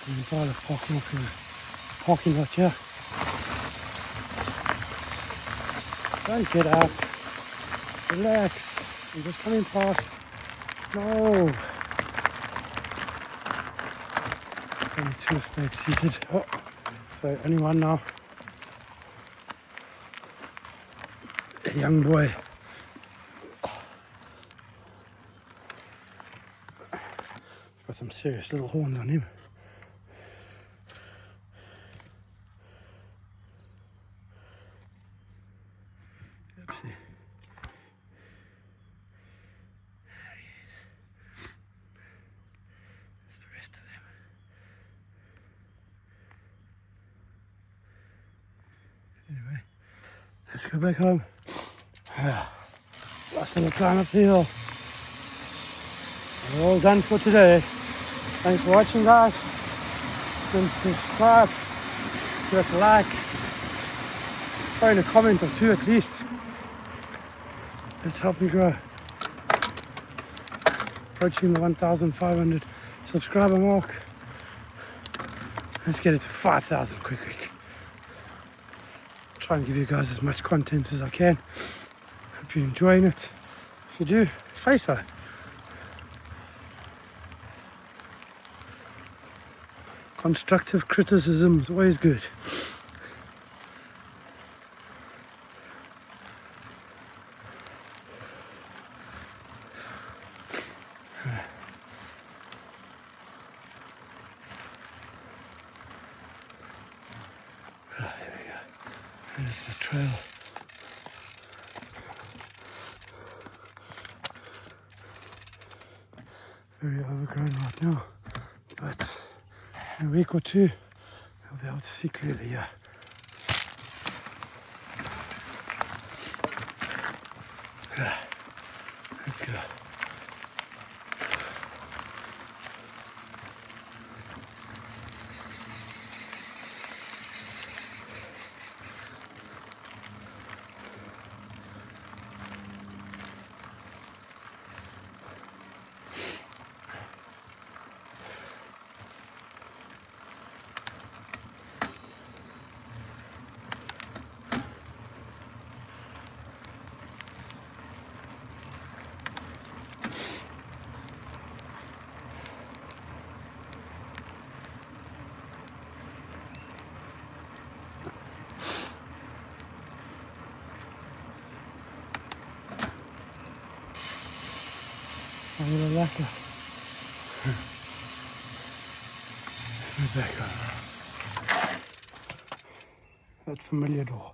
Impala parking up in the parking lot here. Don't get out. Relax. I'm just coming past. No. Only two estates seated. Oh, sorry, only one now. A young boy. Got some serious little horns on him. Oopsie. There he is. There's the rest of them. Anyway, let's go back home. Last little climb up the hill. We're all done for today. Thanks for watching, guys. Don't subscribe, give us a like, throw in a comment or two at least. Let's help me grow. Approaching the 1,500 subscriber mark. Let's get it to 5,000 quick. Try and give you guys as much content as I can. Hope you're enjoying it. If you do, say so. Constructive criticism is always good. There we go. There's the trail. Very overgrown right now, but in a week or two, I'll be able to see clearly here. Let's go. I'm gonna like it. We're back on that familiar door.